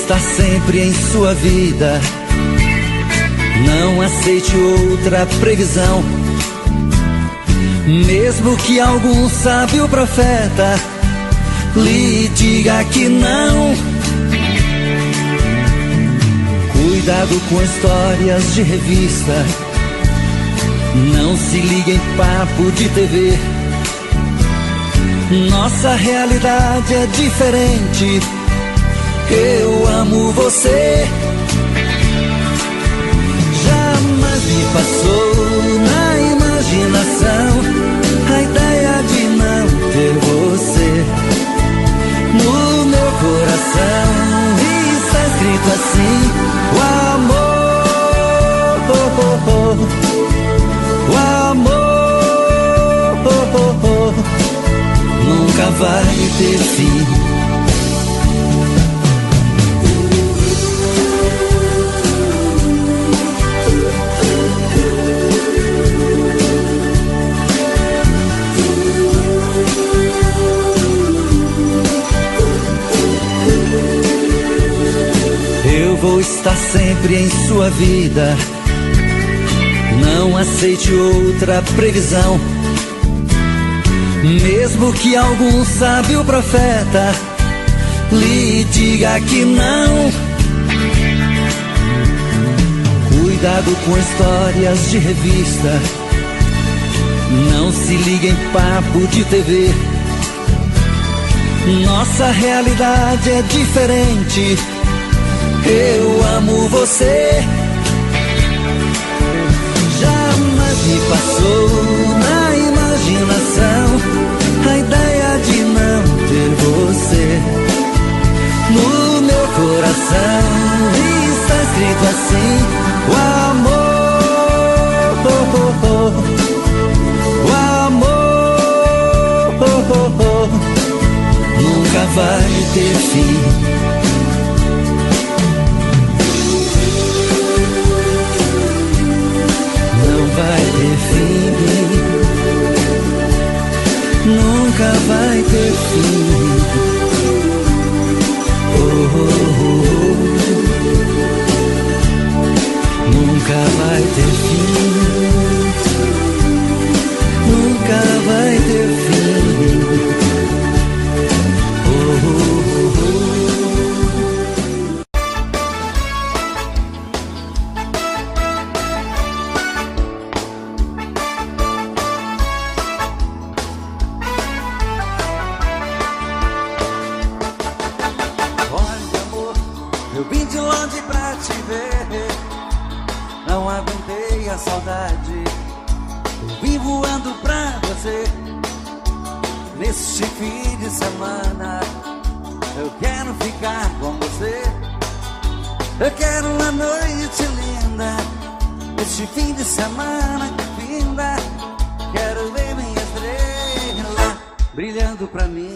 estar sempre em sua vida. Não aceite outra previsão, mesmo que algum sábio profeta lhe diga que não. Cuidado com histórias de revista, não se ligue em papo de TV. Nossa realidade é diferente. Eu amo você. Jamais me passou na imaginação a ideia de não ter você. No meu coração está escrito assim: o amor, o amor nunca vai ter fim. Eu vou estar sempre em sua vida. Não aceite outra previsão, mesmo que algum sábio profeta lhe diga que não. Cuidado com histórias de revista, não se ligue em papo de TV. Nossa realidade é diferente. Eu amo você. Jamais me passou na imaginação a ideia de não ter você. No meu coração está escrito assim: o amor, o amor nunca vai ter fim. Vai ter fim, nunca vai ter fim. Oh, oh, oh. Nunca vai ter fim, nunca vai ter fim. Oh, oh, oh. Neste fim de semana eu quero ficar com você. Eu quero uma noite linda. Neste fim de semana que finda, quero ver minha estrela brilhando pra mim.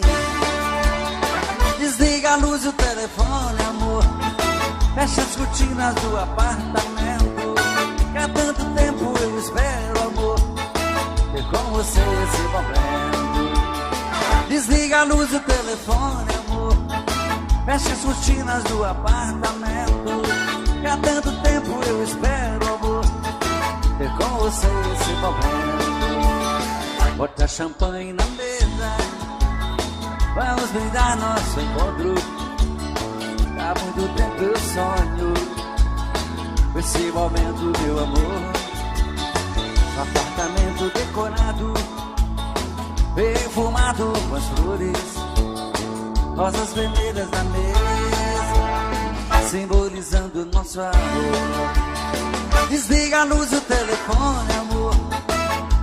Desliga a luz e o telefone, amor. Fecha as cortinas do apartamento, que há tanto tempo eu espero, amor, ter com você esse momento. Desliga a luz do telefone, amor. Fecha as cortinas do apartamento, que há tanto tempo eu espero, amor, ter com você esse momento. Bota champanhe na mesa, vamos brindar nosso encontro. Há muito tempo eu sonho com esse momento, meu amor. No apartamento decorado, perfumado com as flores, rosas vermelhas na mesa, simbolizando nosso amor. Desliga a luz do telefone, amor.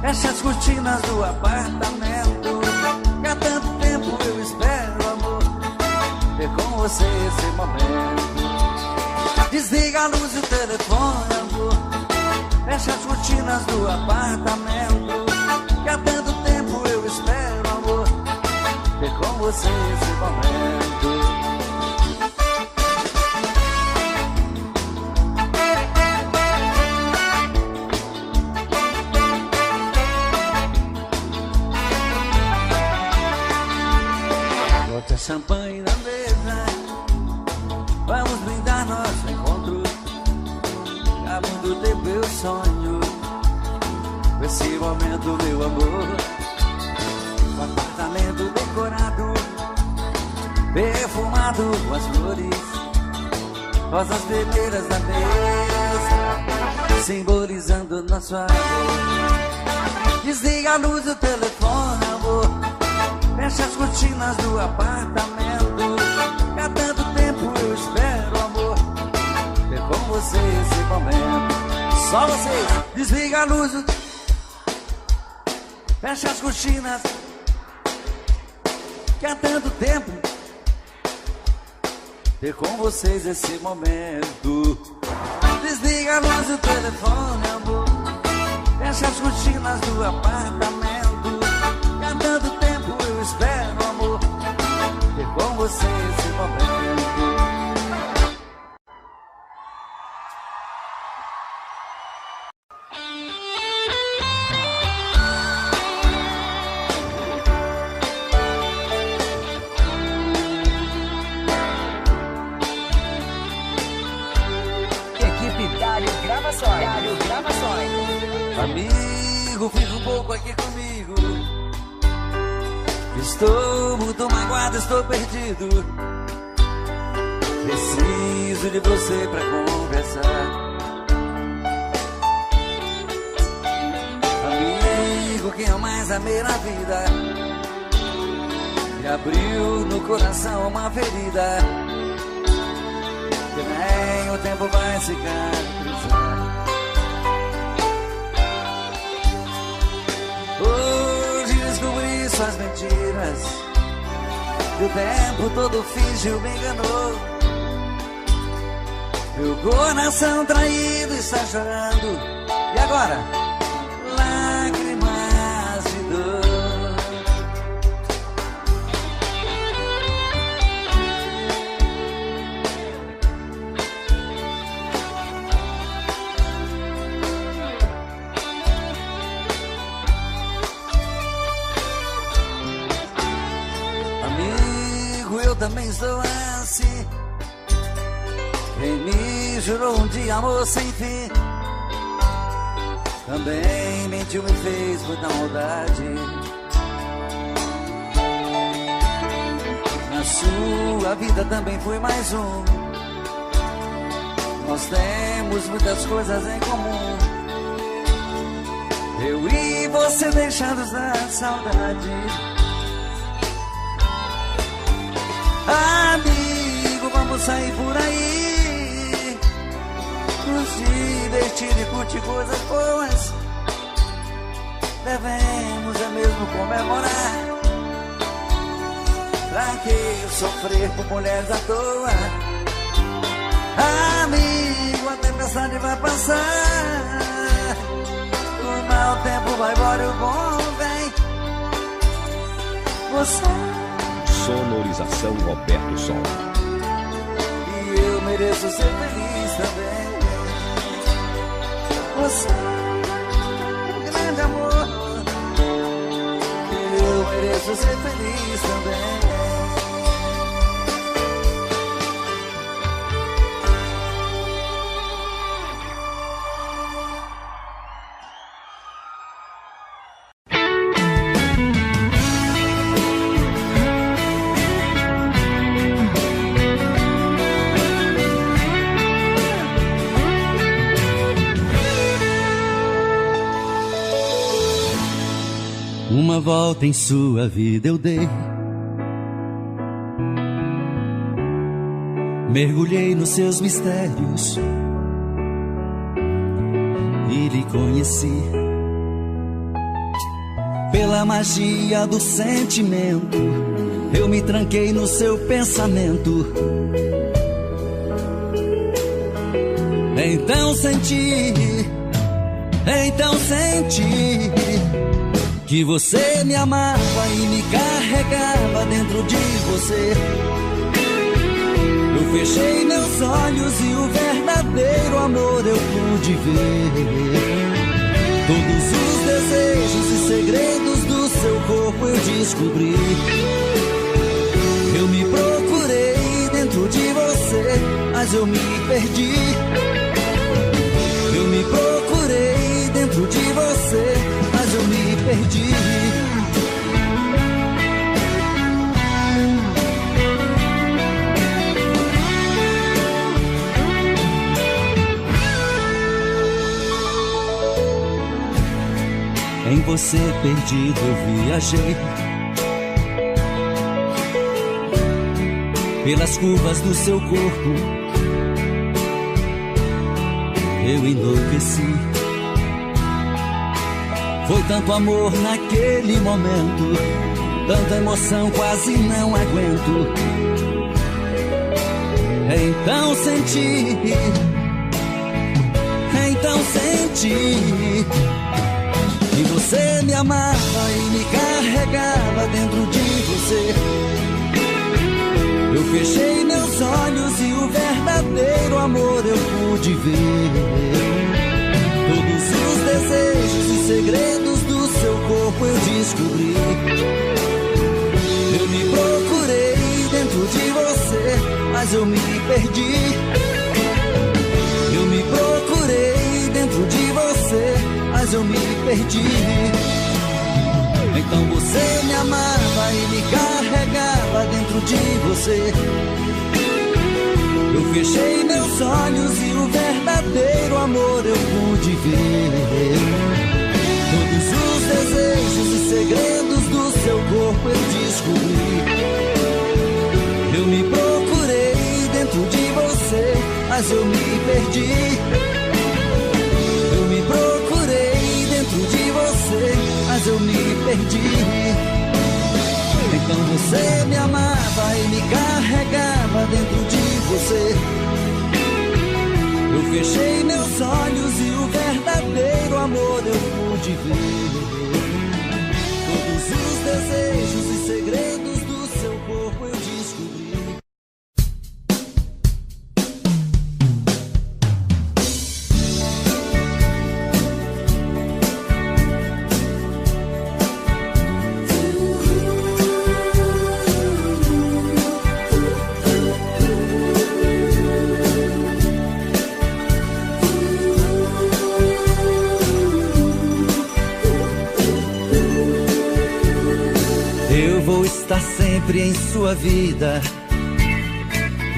Fecha as cortinas do apartamento, que há tanto tempo eu espero, amor, ter com você esse momento. Desliga a luz do telefone, amor. Fecha as cortinas do apartamento, que há tanto tempo eu espero, amor, ter com você esse momento. Bota champanhe na mesa, vamos há muito tempo eu sonho com esse momento, meu amor. Um apartamento decorado, perfumado com as flores, rosas vermelhas na mesa, simbolizando nosso amor. Desliga a luz do telefone, amor, fecha as cortinas do apartamento. Há tanto tempo eu espero, amor, ter com você esse momento. Só vocês, desliga a luz do... fecha as cortinas, que há tanto tempo ter com vocês esse momento. Desliga a luz do telefone, amor, fecha as cortinas do apartamento. Que há tanto tempo eu espero, amor, ter com você esse momento. Amigo, fica um pouco aqui comigo. Estou muito magoado, estou perdido. Preciso de você pra conversar. Amigo, quem eu mais amei na vida, me abriu no coração uma ferida que nem o tempo vai cicatrizar. Hoje descobri suas mentiras, que o tempo todo fingiu, me enganou. Meu coração traído está chorando. E agora? Lágrimas de dor. Eu também estou assim. Quem me jurou um dia amor sem fim, também mentiu, me fez muita maldade. Na sua vida também fui mais um. Nós temos muitas coisas em comum. Eu e você deixados na saudade. Amigo, vamos sair por aí, nos divertir e curtir coisas boas. Devemos é mesmo comemorar. Pra que sofrer por mulheres à toa? Amigo, a tempestade vai passar, o mau tempo vai embora e o bom vem. Você... Sonorização Roberto Sol. E eu mereço ser feliz também. Você é um grande amor. E eu mereço ser feliz também. Uma volta em sua vida eu dei, mergulhei nos seus mistérios e lhe conheci. Pela magia do sentimento, eu me tranquei no seu pensamento. Então senti que você me amava e me carregava dentro de você. Eu fechei meus olhos e o verdadeiro amor eu pude ver. Todos os desejos e segredos do seu corpo eu descobri. Eu me procurei dentro de você, mas eu me perdi. Em você perdido eu viajei, pelas curvas do seu corpo eu enlouqueci. Foi tanto amor naquele momento, tanta emoção quase não aguento. Então senti que você me amava e me carregava dentro de você. Eu fechei meus olhos e o verdadeiro amor eu pude ver. Todos os desejos e segredos do seu corpo eu descobri. Eu me procurei dentro de você, mas eu me perdi. Eu me procurei dentro de você, mas eu me perdi. Então você me amava e me carregava dentro de você. Eu fechei meus olhos e o verdadeiro amor eu pude ver. Todos os desejos e segredos do seu corpo eu descobri. Eu me procurei dentro de você, mas eu me perdi. Eu me procurei dentro de você, mas eu me perdi. Então você me amava e me carregava dentro de você. Eu fechei meus olhos e o verdadeiro amor eu pude ver. Todos os desejos e segredos do seu corpo eu descobri. Está sempre em sua vida.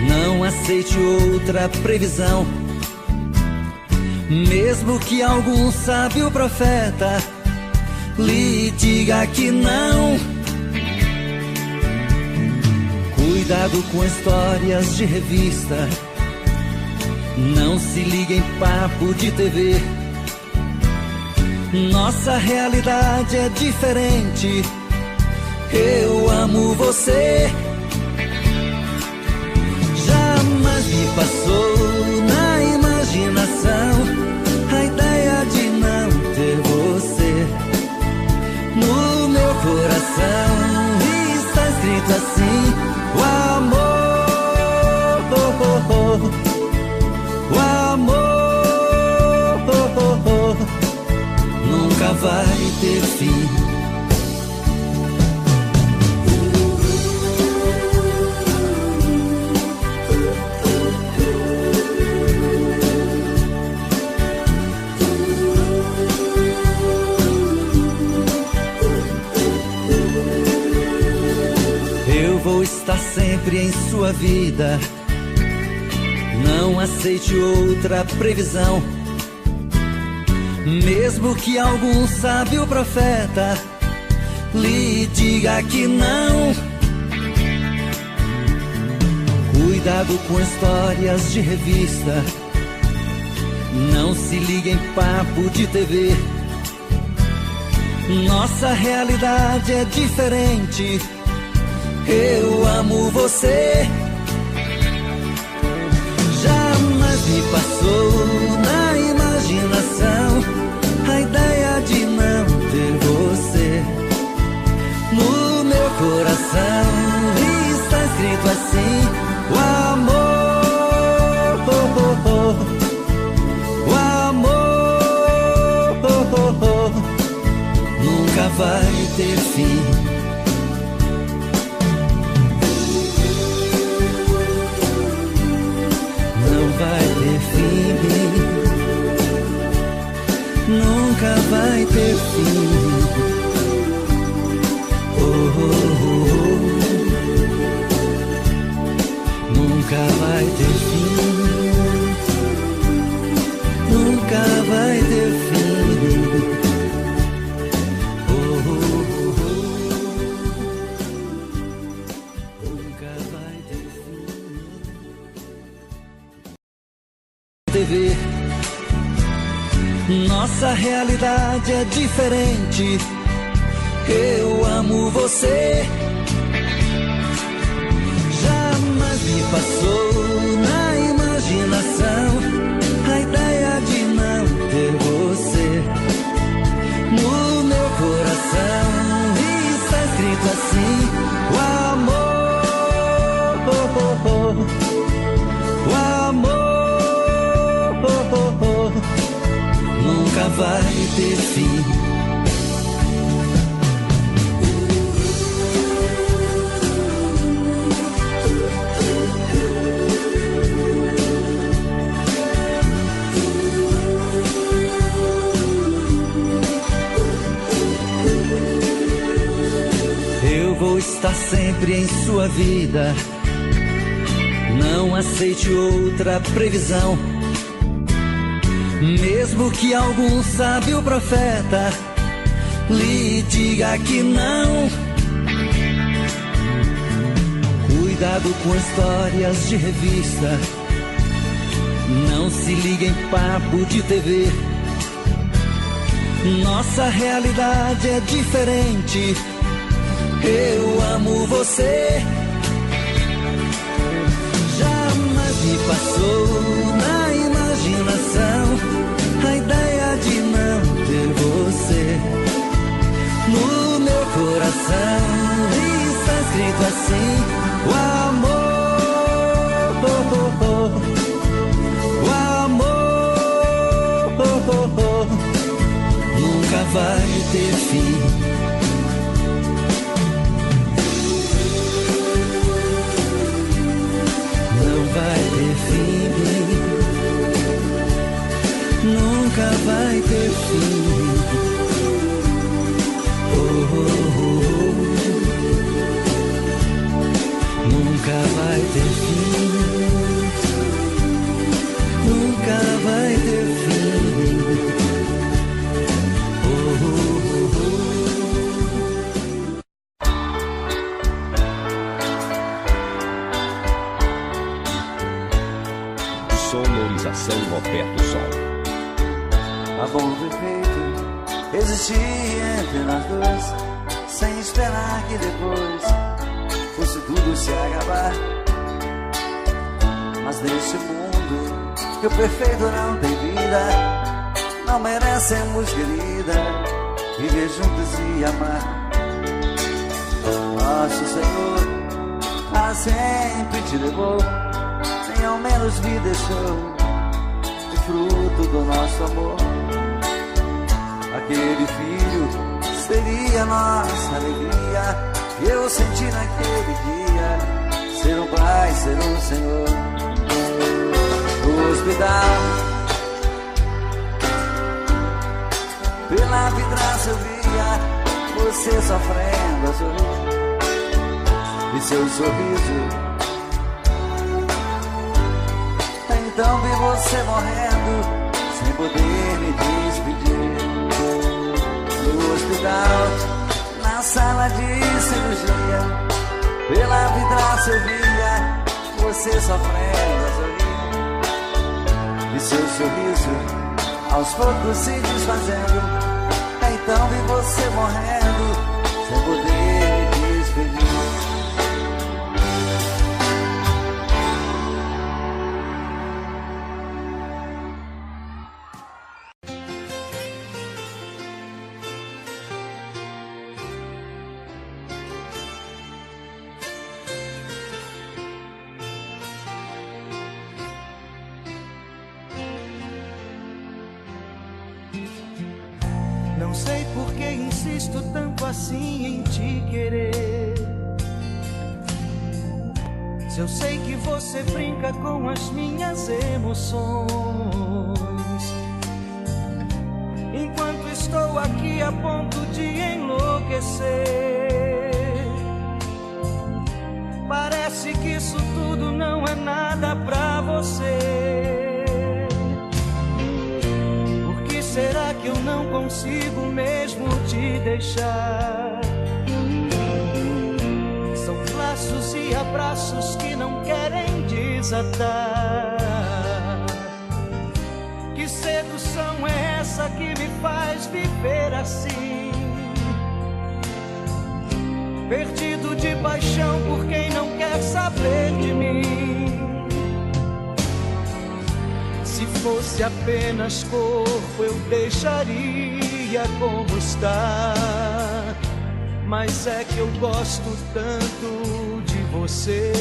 Não aceite outra previsão, mesmo que algum sábio profeta lhe diga que não. Cuidado com histórias de revista, não se ligue em papo de TV. Nossa realidade é diferente. Eu amo você. Jamais me passou na imaginação a ideia de não ter você. No meu coração está escrito assim: o amor, o amor nunca vai ter fim. Vou estar sempre em sua vida. Não aceite outra previsão, mesmo que algum sábio profeta lhe diga que não. Cuidado com histórias de revista, não se ligue em papo de TV. Nossa realidade é diferente. Eu amo você. Jamais me passou na imaginação a ideia de não ter você. No meu coração está escrito assim: o amor, o amor nunca vai ter fim. Vai ter fim, nunca vai ter fim. Oh, oh, oh, oh. Nunca vai ter fim, nunca vai ter fim. Nossa realidade é diferente. Eu amo você. Jamais me passou na imaginação a ideia de não ter você no meu coração. Está escrito assim: o amor, o amor nunca vai ter fim. Vou estar sempre em sua vida. Não aceite outra previsão. Mesmo que algum sábio profeta lhe diga que não. Cuidado com histórias de revista. Não se ligue em papo de TV. Nossa realidade é diferente. Eu amo você. Jamais me passou na imaginação a ideia de não ter você no meu coração. Está escrito assim: o amor, o amor nunca vai ter fim. Vai ter fim, nunca vai ter fim. Nunca vai ter fim, nunca vai ter fim. Sonorização Roberto Som. Amor perfeito existia entre nós dois, sem esperar que depois fosse tudo se acabar. Mas neste mundo que o perfeito não tem vida, não merecemos, querida, viver juntos e amar. Nosso Senhor a sempre te levou, nem ao menos me deixou o fruto do nosso amor. Aquele filho seria nossa alegria, que eu senti naquele dia, ser um pai, ser um Senhor. No hospital, pela vidraça eu via você sofrendo a sorrir, e seu sorriso. Então vi você morrendo, sem poder me despedir. No hospital, na sala de cirurgia, pela vidraça eu via você sofrendo a sorrir, e seu sorriso aos poucos se desfazendo. Então vi você morrendo, sem poder me despedir. Não sei por que insisto tanto assim em te querer. Se eu sei que você brinca com as minhas emoções, enquanto estou aqui a ponto de enlouquecer. Parece que isso tudo não é nada pra você. Será que eu não consigo mesmo te deixar? São laços e abraços que não querem desatar. Que sedução é essa viver assim, perdido de paixão por quem não quer saber de mim. Se fosse apenas corpo, eu deixaria como está. Mas é que eu gosto tanto de você.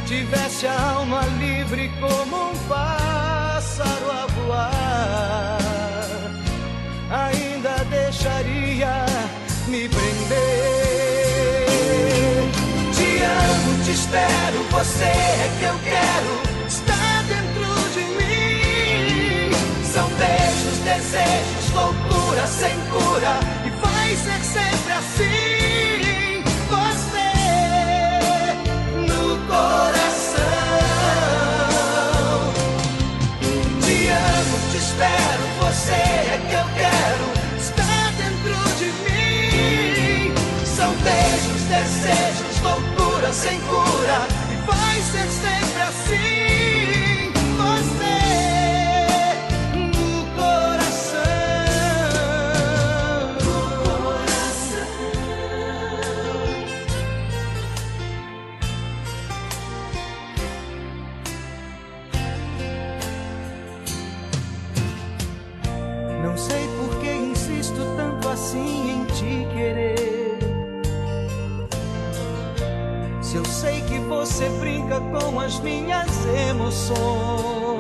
Tivesse a alma livre como um pássaro a voar, ainda deixaria me prender. Te amo, te espero, você é que eu quero, está dentro de mim. São beijos, desejos, loucura sem cura, e vai ser sempre assim. Você no coração. Te amo, te espero, você é que eu quero, está dentro de mim. São beijos, desejos, loucura sem cura, e vai ser sempre assim. Você no coração. No coração. Não sei por que insisto tanto assim em te querer. Se eu sei que você brinca com as minhas emoções.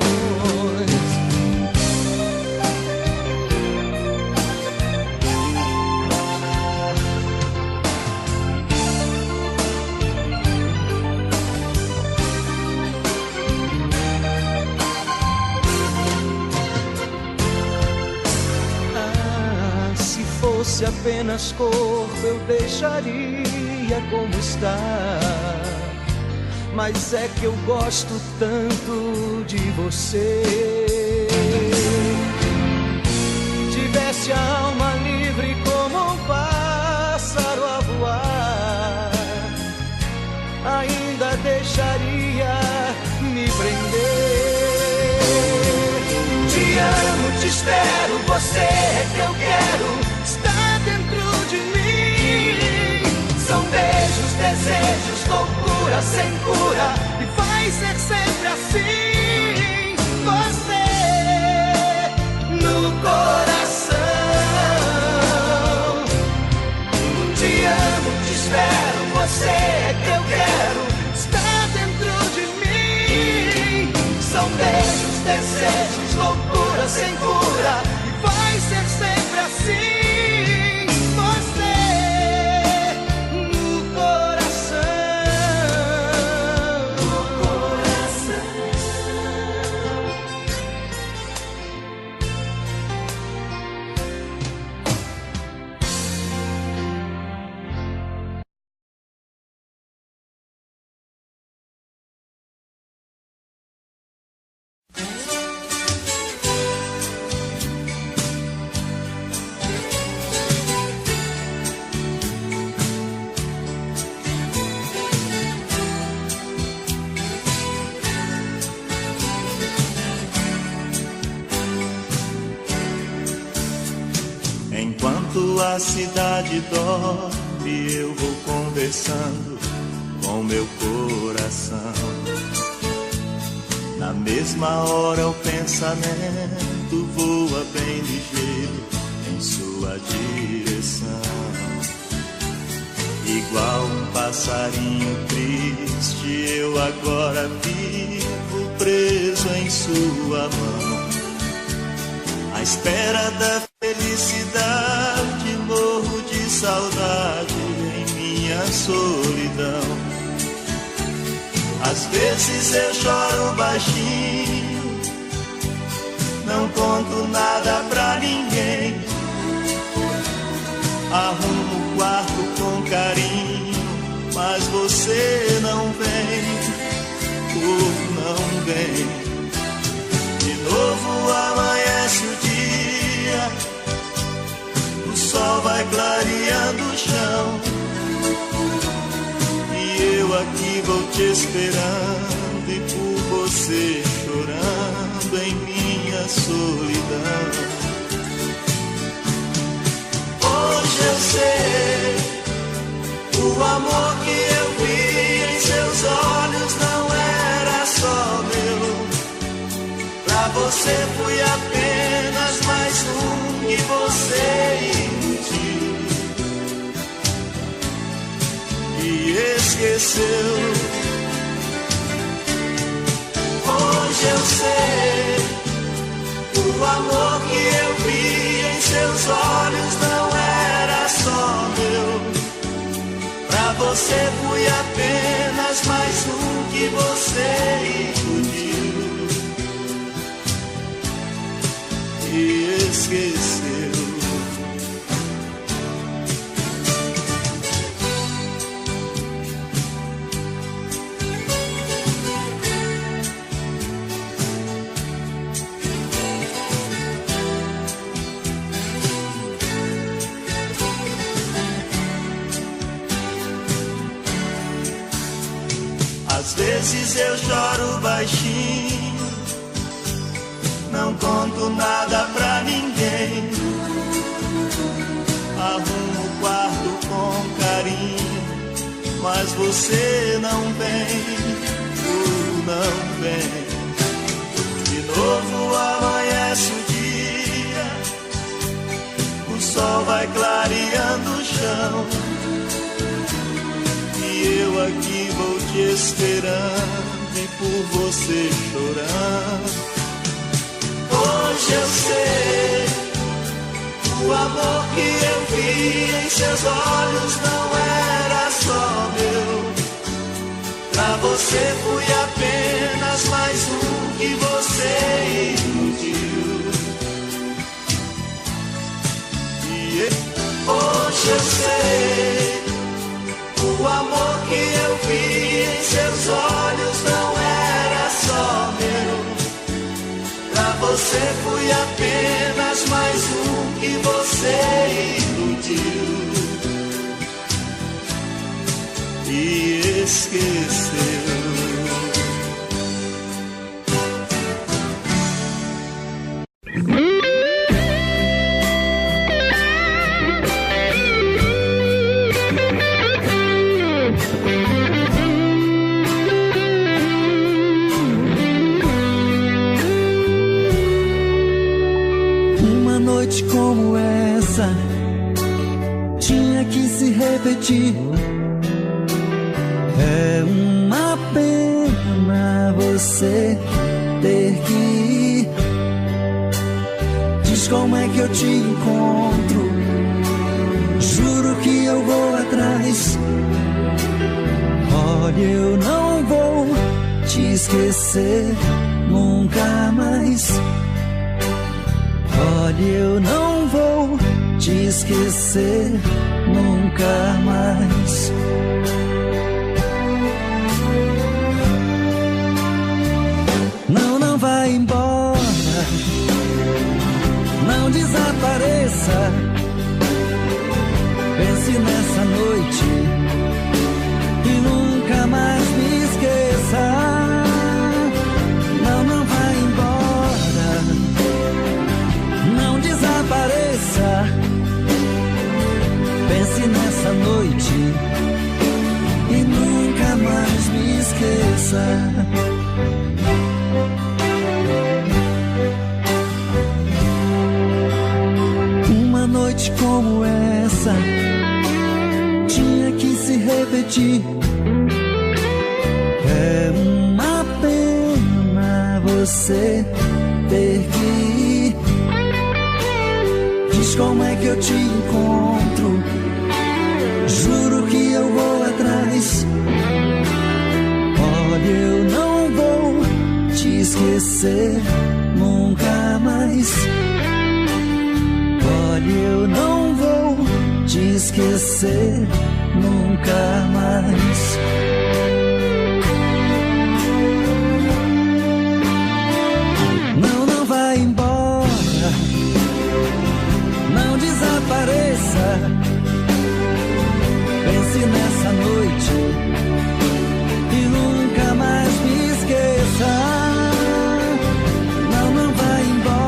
Se fosse apenas corpo, eu deixaria como está. Mas é que eu gosto tanto de você. Tivesse a alma livre como um pássaro a voar, ainda deixaria me prender. Te amo, te espero, você é que eu quero, está dentro de mim. São beijos, desejos, loucura sem cura, e vai ser sempre assim. Você no coração. Te amo, te espero, você é que eu quero, está dentro de mim. São beijos, desejos, loucura sem cura, e vai ser sempre assim. Enquanto a cidade dorme, eu vou conversando com meu coração. Na mesma hora o pensamento voa bem ligeiro em sua direção. Igual um passarinho triste, eu agora vivo preso em sua mão. À espera da felicidade, morro de saudade em minha solidão. Às vezes eu choro baixinho, não conto nada pra ninguém. Arrumo o quarto com carinho, mas você não vem, não vem. De novo amanhece o dia, o sol vai clareando o chão, e eu aqui vou te esperando, e por você chorando em minha minha solidão. Hoje eu sei, o amor que eu vi em seus olhos não era só meu. Pra você fui apenas mais um que você iludiu e esqueceu. Hoje eu sei, o amor que eu vi em seus olhos não era só meu. Pra você fui apenas mais um que você iludiu e esqueceu. Às vezes eu choro baixinho, não conto nada pra ninguém. Arrumo o quarto com carinho, mas você não vem, não vem. De novo amanhece o dia, o sol vai clareando o chão, e eu aqui vou te esperando e por você chorando. Hoje eu sei, o amor que eu vi em seus olhos não era só meu. Pra você fui apenas mais um que você iludiu. E hoje eu sei, o amor que eu vi em seus olhos não era só meu. Pra você fui apenas mais um que você iludiu e esqueceu. Como essa tinha que se repetir. É uma pena você ter que ir. Diz como é que eu te encontro, juro que eu vou atrás. Olha, eu não vou te esquecer nunca mais. Olha, eu não vou te esquecer nunca mais. Não, não vai embora, não desapareça. Pense nessa noite e nunca mais me esqueça. Não, não vai embora, não desapareça. Pense nessa noite e nunca mais me esqueça. Uma noite como essa tinha que se repetir. É uma pena você ter que ir. Diz como é que eu te encontro, juro que eu vou atrás. Olha, eu não vou te esquecer nunca mais. Olha, eu não vou te esquecer nunca mais. Não, não vai embora, não desapareça. Pense nessa noite e nunca mais me esqueça. Não, não vai embora,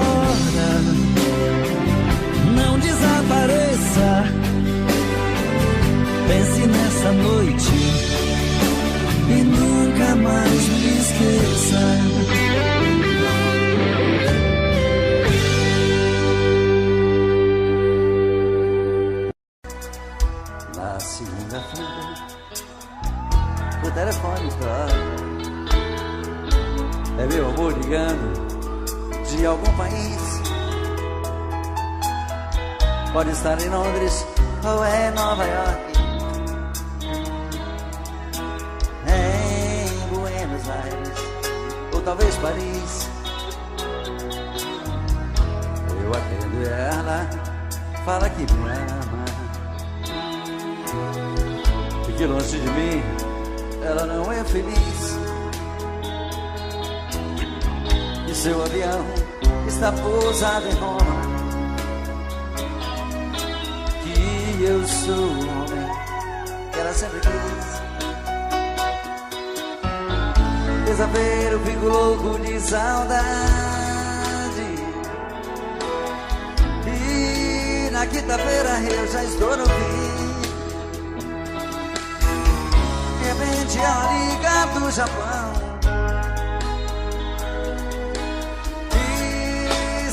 de algum país. Pode estar em Londres ou em Nova York, em Buenos Aires ou talvez Paris. Eu atendo ela, fala que me ama, e que longe de mim ela não é feliz. E seu avião está pousado em Roma, que eu sou o homem que ela sempre quis. Terça-feira eu fico louco de saudade, e na quinta-feira eu já estou no fim. De repente ela liga do Japão,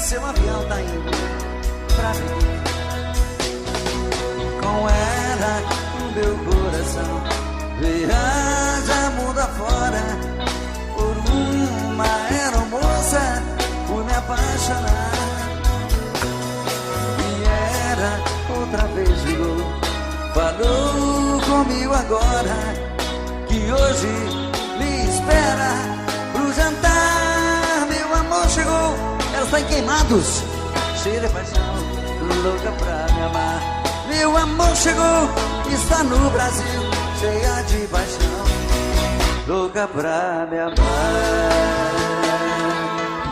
seu avião tá indo pra mim. Com ela o meu coração viaja mundo afora, por uma aeromoça por me apaixonar. E era outra vez ligou, falou comigo agora, que hoje me espera pro jantar. Meu amor chegou, ela está em Queimados, cheia de paixão, louca pra me amar. Meu amor chegou, está no Brasil, cheia de paixão, louca pra me amar.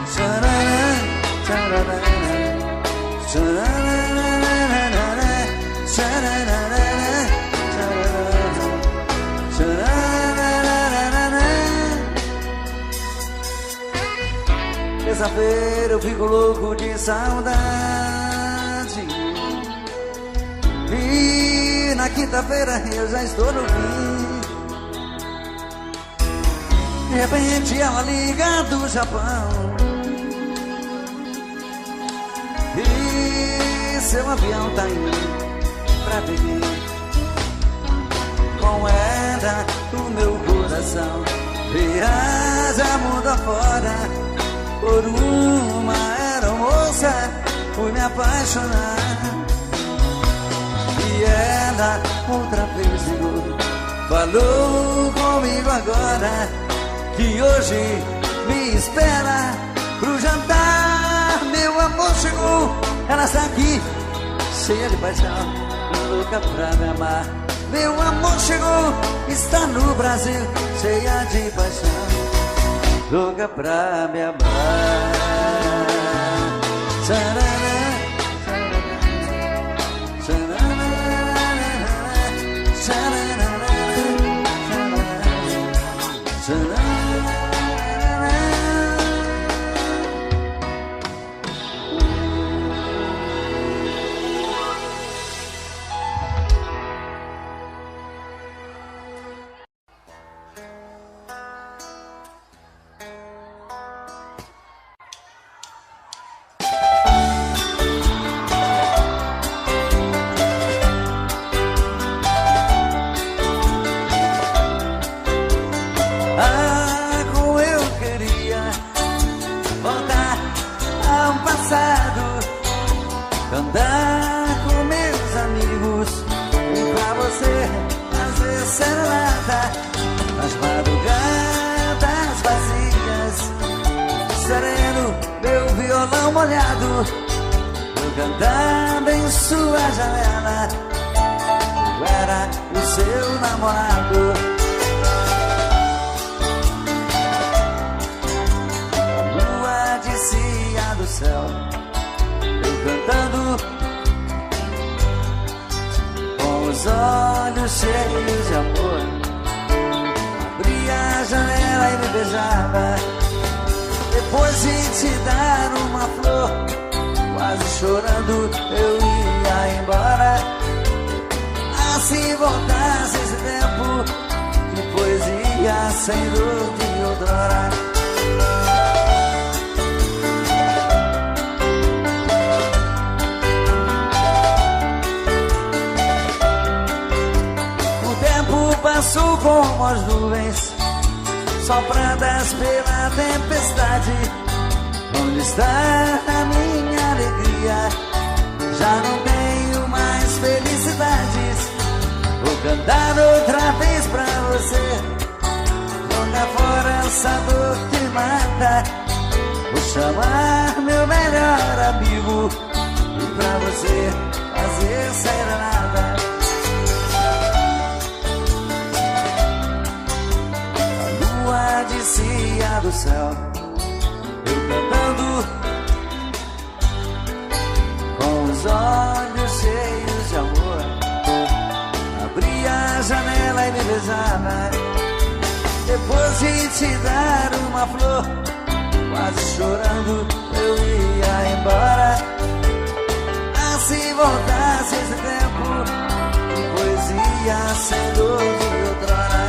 Tcharará, tcharará, tcharará, tcharará, tcharará. Terça-feira eu fico louco de saudade, e na quinta-feira eu já estou no fim. De repente ela liga do Japão, e seu avião tá indo pra Pequim. Com ela o meu coração viaja mundo afora, por uma aeromoça por me apaixonar. E ela outra vez ligou, falou comigo agora, que hoje me espera pro jantar. Meu amor chegou, ela está aqui, cheia de paixão, louca pra me amar. Meu amor chegou, está no Brasil, cheia de paixão, louca pra me amar. Tcharará, tcharará, tcharará, tcharará. Andar com meus amigos e pra você fazer serenata nas madrugadas vazias, sereno, meu violão molhado, eu cantando em sua janela. Eu era o seu namorado. A lua descia do céu, cantando, com os olhos cheios de amor, abria a janela e me beijava. Depois de te dar uma flor, quase chorando eu ia embora. Ah, se voltasse esse tempo, que poesia sem dor de outrora. Passou como as nuvens, sopradas pela tempestade. Onde está a minha alegria? Já não tenho mais felicidades. Vou cantar outra vez pra você. Joga fora essa dor que mata. Vou chamar meu melhor amigo e pra você fazer serenada. A lua descia do céu, eu cantando com os olhos cheios de amor. Abria a janela e me beijava. Depois de te dar uma flor, quase chorando eu ia embora. Ah, se voltasse esse tempo, que poesia sem dor de outrora.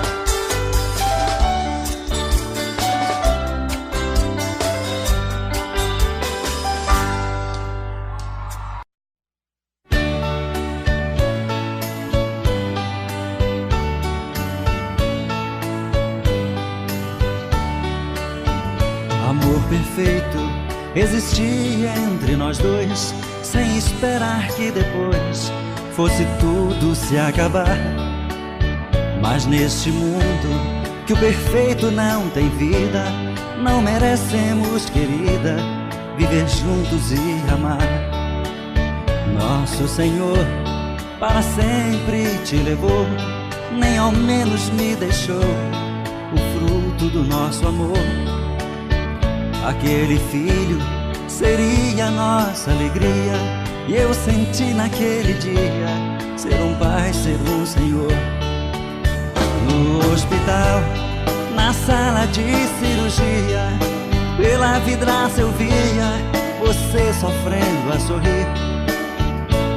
Amor perfeito existia entre nós dois, sem esperar que depois fosse tudo se acabar. Mas neste mundo que o perfeito não tem vida, não merecemos, querida, viver juntos e amar. Nosso Senhor para sempre te levou, nem ao menos me deixou o fruto do nosso amor. Aquele filho seria nossa alegria, e eu senti naquele dia ser um pai, ser um senhor. No hospital, na sala de cirurgia, pela vidraça eu via você sofrendo a sorrir,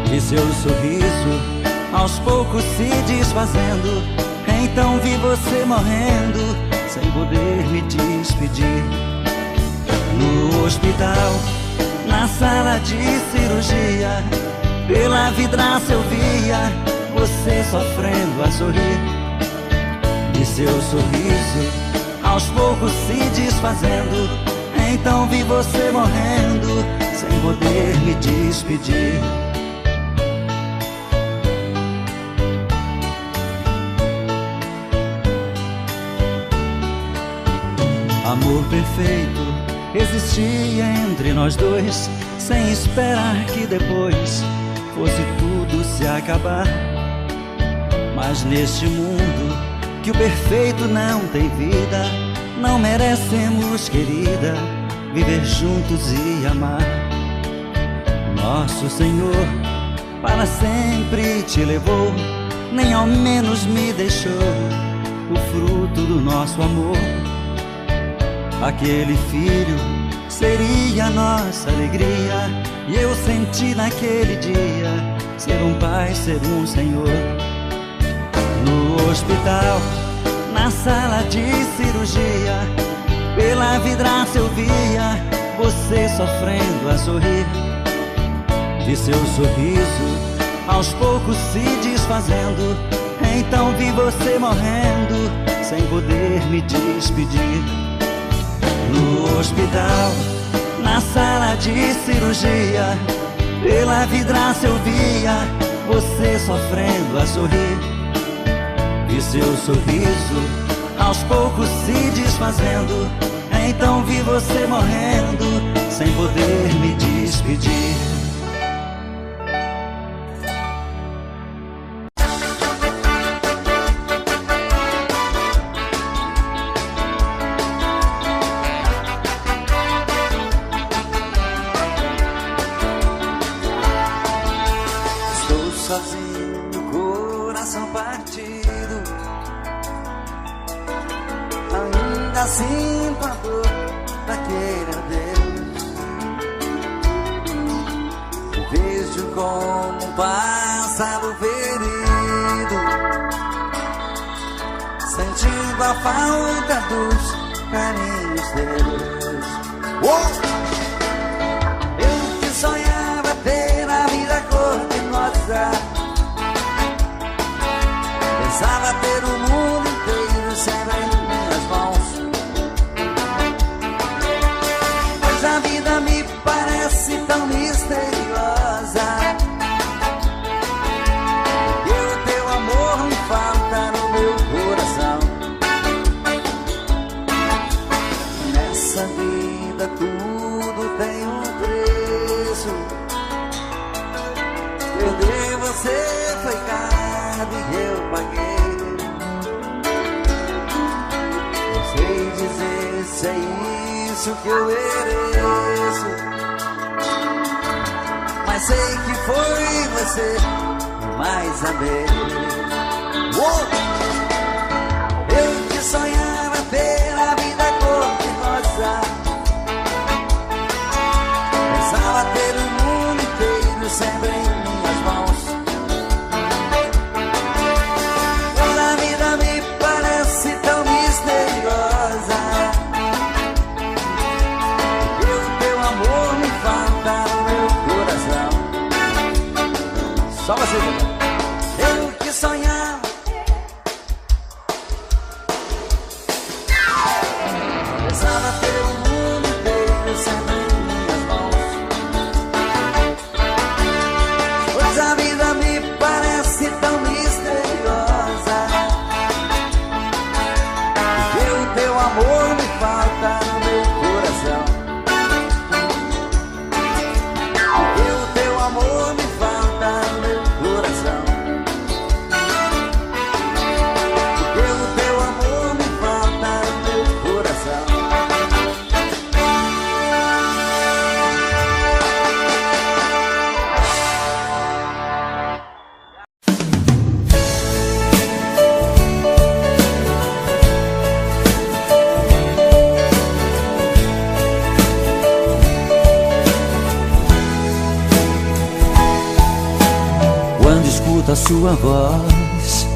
e seu sorriso aos poucos se desfazendo. Então vi você morrendo sem poder me despedir. No hospital, na sala de cirurgia, pela vidraça eu via você sofrendo a sorrir, e seu sorriso aos poucos se desfazendo. Então vi você morrendo sem poder me despedir. Amor perfeito existia entre nós dois, sem esperar que depois fosse tudo se acabar. Mas neste mundo que o perfeito não tem vida, não merecemos, querida, viver juntos e amar. Nosso Senhor para sempre te levou, nem ao menos me deixou o fruto do nosso amor. Aquele filho seria nossa alegria, e eu senti naquele dia ser um pai, ser um senhor. No hospital, na sala de cirurgia, pela vidraça eu via você sofrendo a sorrir, e seu sorriso aos poucos se desfazendo. Então vi você morrendo sem poder me despedir. No hospital, na sala de cirurgia, pela vidraça eu via você sofrendo a sorrir, e seu sorriso aos poucos se desfazendo. Então vi você morrendo sem poder me despedir. Sozinho, coração partido, ainda sinto a dor daquele adeus. Vejo como um pássaro ferido, sentindo a falta dos carinhos teus. Eu que sonhava ter a vida cor-de-rosa, pensava ter o mundo inteiro sempre em minhas mãos, pois a vida parece tão misteriosa, e o teu amor me falta no meu coração. Nessa vida tudo tem um preço, perder você foi caro e eu paguei. Não sei dizer se é isso que eu mereço, mas sei que foi você que mais amei. Eu que sonhava ter a vida cor-de-rosa, pensava ter o mundo inteiro sempre em minhas mãos. Mas a vida me parece tão misteriosa, e o teu amor me falta no meu coração. Só você, eu que sonhava, pensava ter o mundo inteiro sempre em minhas mãos. Pois a vida me parece tão misteriosa, porque o teu amor me falta no meu coração. Porque o teu amor me falta no meu coração. Porque o teu amor me falta no meu coração. Quando escuto a sua voz,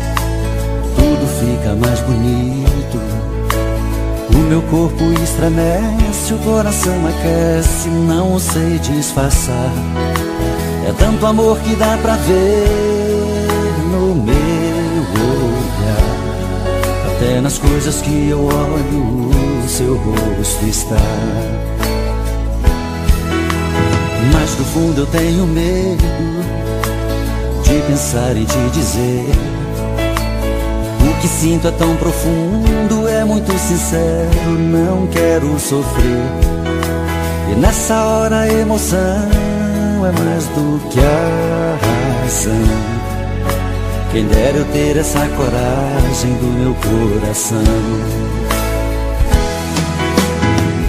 tudo fica mais bonito. O meu corpo estremece, o coração aquece, não sei disfarçar. É tanto amor que dá pra ver no meu olhar. Até nas coisas que eu olho, o seu rosto está. Mas do fundo eu tenho medo de pensar em te dizer. O que sinto é tão profundo, é muito sincero, não quero sofrer. E nessa hora a emoção é mais do que a razão. Quem dera eu ter essa coragem do meu coração.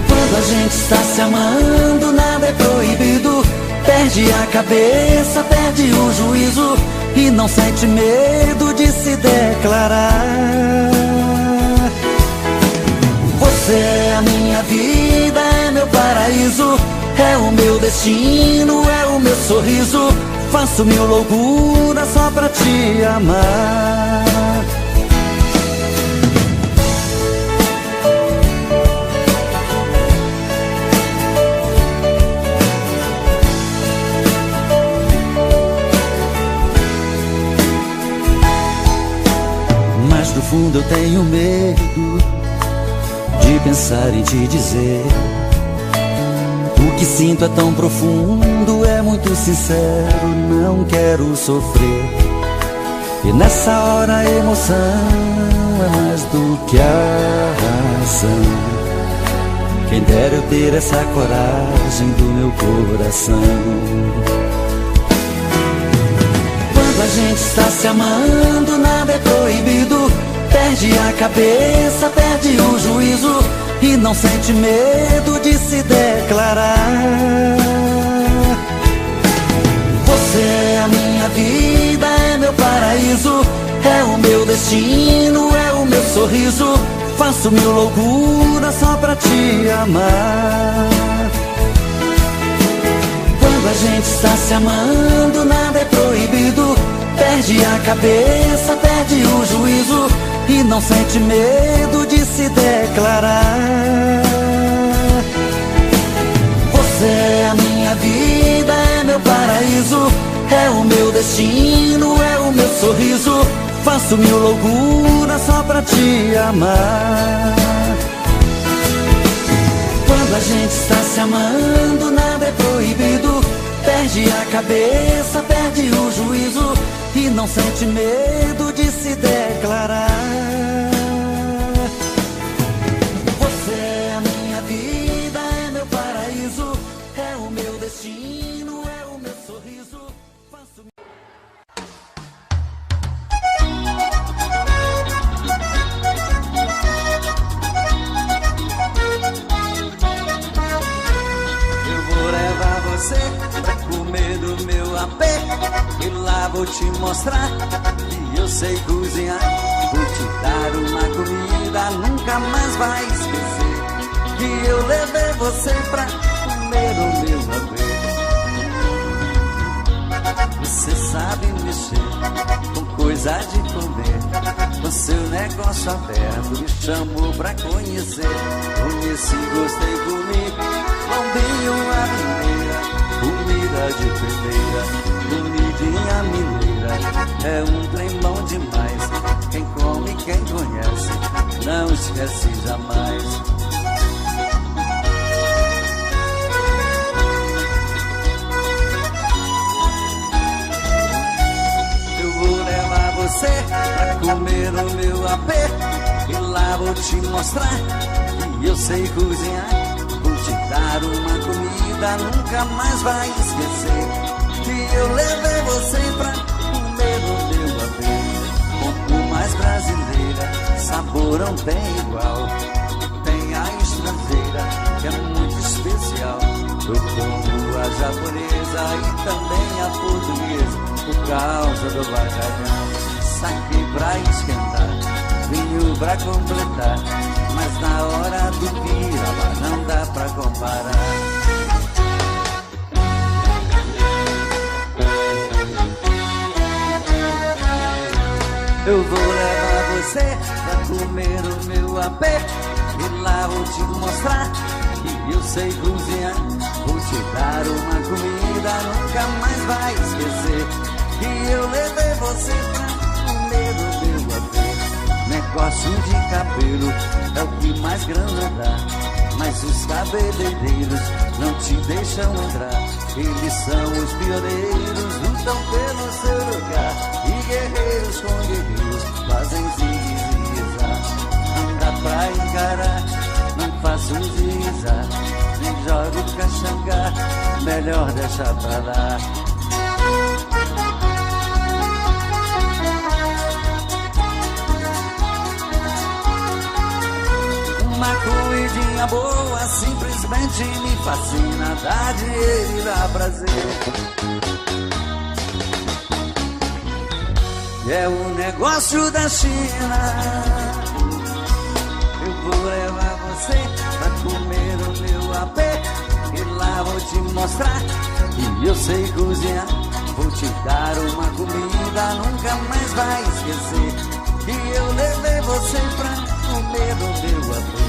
Quando a gente está se amando, nada é proibido. Perde a cabeça, perde o juízo e não sente medo de se declarar. Você é a minha vida, é meu paraíso, é o meu destino, é o meu sorriso. Faço mil loucuras só pra te amar. No fundo eu tenho medo de pensar em te dizer. O que sinto é tão profundo, é muito sincero, não quero sofrer. E nessa hora a emoção é mais do que a razão. Quem dera eu ter essa coragem do meu coração. Quando a gente está se amando, nada é proibido. Perde a cabeça, perde o juízo e não sente medo de se declarar. Você é a minha vida, é meu paraíso, é o meu destino, é o meu sorriso. Faço mil loucuras só pra te amar. Quando a gente está se amando, nada é proibido. Perde a cabeça, perde o juízo e não sente medo de se declarar. Você é a minha vida, é meu paraíso, é o meu destino, é o meu sorriso. Faço mil loucuras só pra te amar. Quando a gente está se amando, nada é perde a cabeça, perde o juízo e não sente medo de se declarar. Você é a minha vida, é meu paraíso, é o meu destino, é o meu sorriso. Faço... Você pra comer do meu apê, e lá vou te mostrar que eu sei cozinhar. Vou te dar uma comida, nunca mais vai esquecer que eu levei você pra comer o meu apê. Você sabe mexer com coisa de comer, com seu negócio aberto me chamou pra conhecer. Conheci, gostei, comi, bombinho a mineira, comida de primeira, comidinha mineira. É um trem bom demais, quem come, quem conhece, não esquece jamais. Eu vou levar você pra comer o meu apê, e lá vou te mostrar que eu sei cozinhar. Dar uma comida, nunca mais vai esquecer que eu levei você pra comer o meu apê. Pouco mais brasileira, sabor não tem igual. Tem a estrangeira, que é muito especial. Eu como a japonesa e também a portuguesa, por causa do bacalhau. Saquei pra esquentar, vinho pra completar, mas na hora do piraba não dá pra comparar. Eu vou levar você pra comer o meu apê, e lá vou te mostrar que eu sei cozinhar. Vou te dar uma comida, nunca mais vai esquecer que eu levei você pra comer o meu apê. Negócio de cabelo é o que mais grana dá, mas os cabeleireiros não te deixam entrar. Eles são os pioneiros, lutam pelo seu lugar, e guerreiros com guerreiros fazem zigue-zague. Não dá pra encarar, não faço zigue-zague, nem jogo caxangá, melhor deixar pra lá. Uma comidinha boa simplesmente me fascina, dá dinheiro e dá prazer. É o negócio da China. Eu vou levar você pra comer o meu apê, e lá vou te mostrar que eu sei cozinhar. Vou te dar uma comida, nunca mais vai esquecer que eu levei você pra comer o meu apê.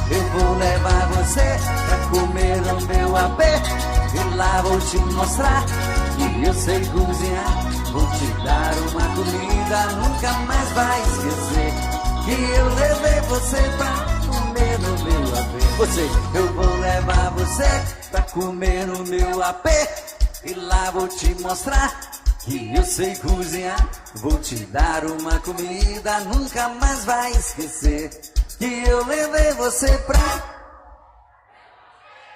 Eu vou levar você pra comer o meu apê, e lá vou te mostrar que eu sei cozinhar. Vou te dar uma comida, nunca mais vai esquecer que eu levei você pra comer o meu apê. Eu vou levar você pra comer o meu apê, e lá vou te mostrar que eu sei cozinhar. Vou te dar uma comida, nunca mais vai esquecer que eu levei você pra...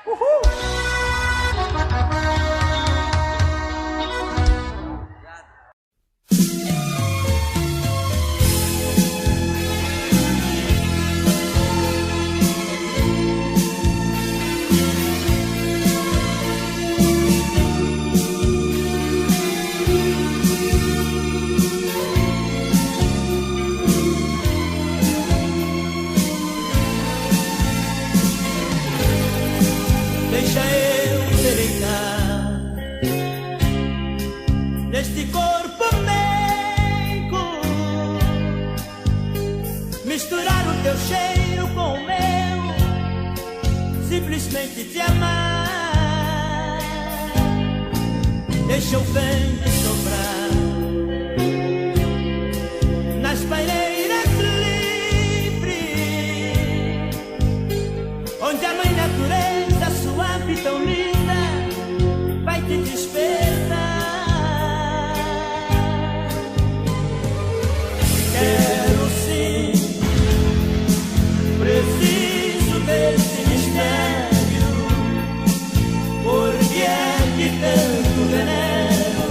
Uhul! Deixa eu deleitar neste corpo meigo, misturar o teu cheiro com o meu, simplesmente te amar. Deixa o vento soprar nas pareiras livres, onde a mãe natureza suave tão linda vai te despertar. que tanto venero,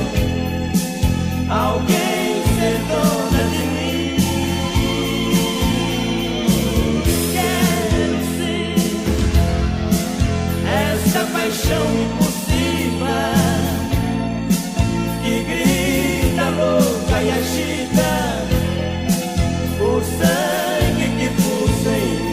alguém ser dona de mim. Quero sim essa paixão impossível que grita louca e agita o sangue que pulsa em mim.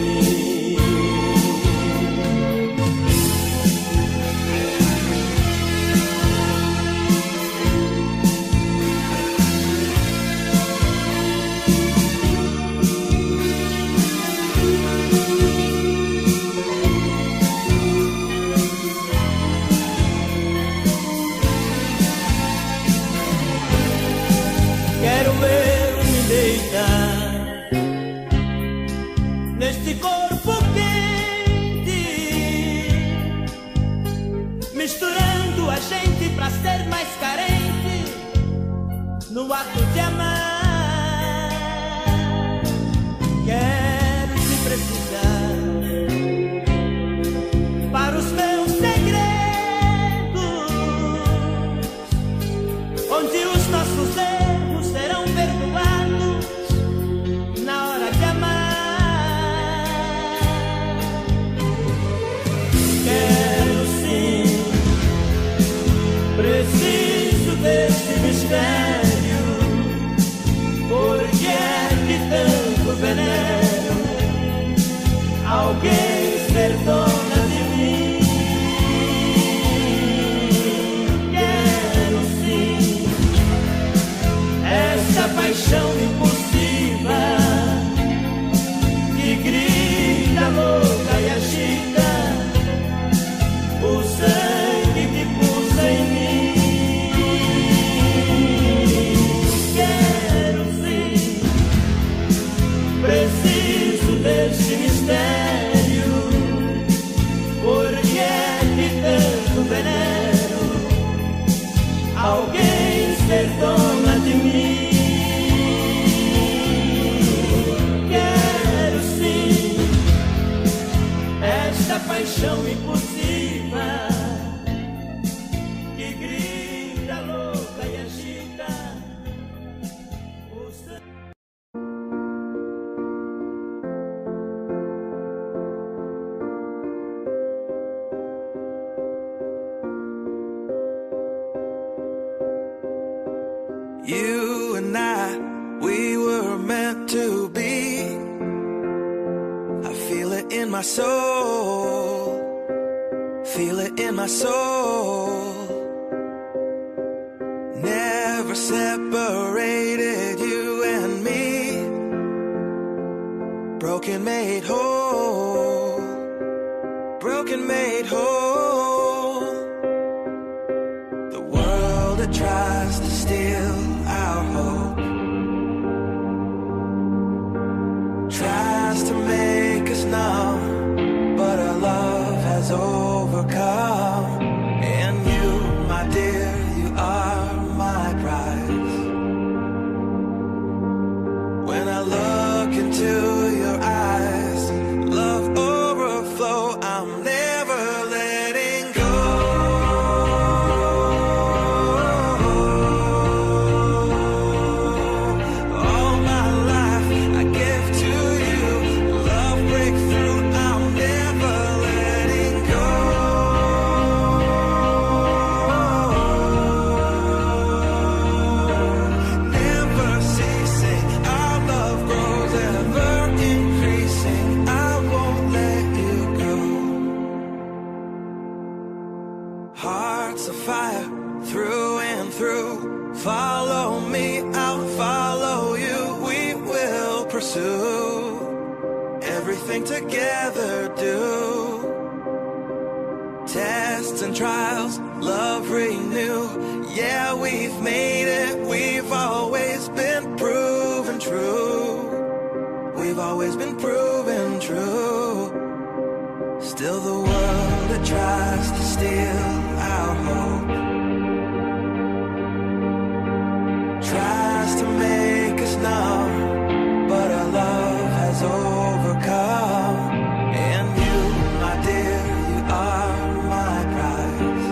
Quero eu me deitar neste corpo quente, misturando a gente pra ser mais carente no ato de amar. Quero se precisar para os meus segredos, onde os nossos erros serão perdoados na hora de amar. Quero sim, preciso desse mistério, porque é que tanto venero alguém ser dona de mim. Quero sim essa paixão impossível que grita louca e agita o sangue que pulsa em mim. Quero sim, preciso desse mistério, porque é que tanto venero alguém ser dona de mim. Quero sim esta paixão impossível que grita louca e agita o sangue. You and I, we were meant to be. I feel it in my soul. Feel it in my soul. Never separated, you and me. Broken made whole. Broken made whole. The world that tries to steal our hope tries to make us numb, but our love has overcome. And you, my dear, you are my prize. When I look into your eyes, love overflow, I'm never letting go. All my life I give to you, love breakthrough, I'm never letting go. Never ceasing, our love grows ever increasing, I won't let you go. Hearts of fire through and through, follow me, I'll follow you, we will pursue everything together, do tests and trials, love renew. Yeah, we've made it, we've always been proven true. We've always been proven true. Still the world that tries to steal our hope tries to make us numb, but our love has overcome. And you, my dear, you are my prize.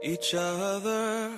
each other.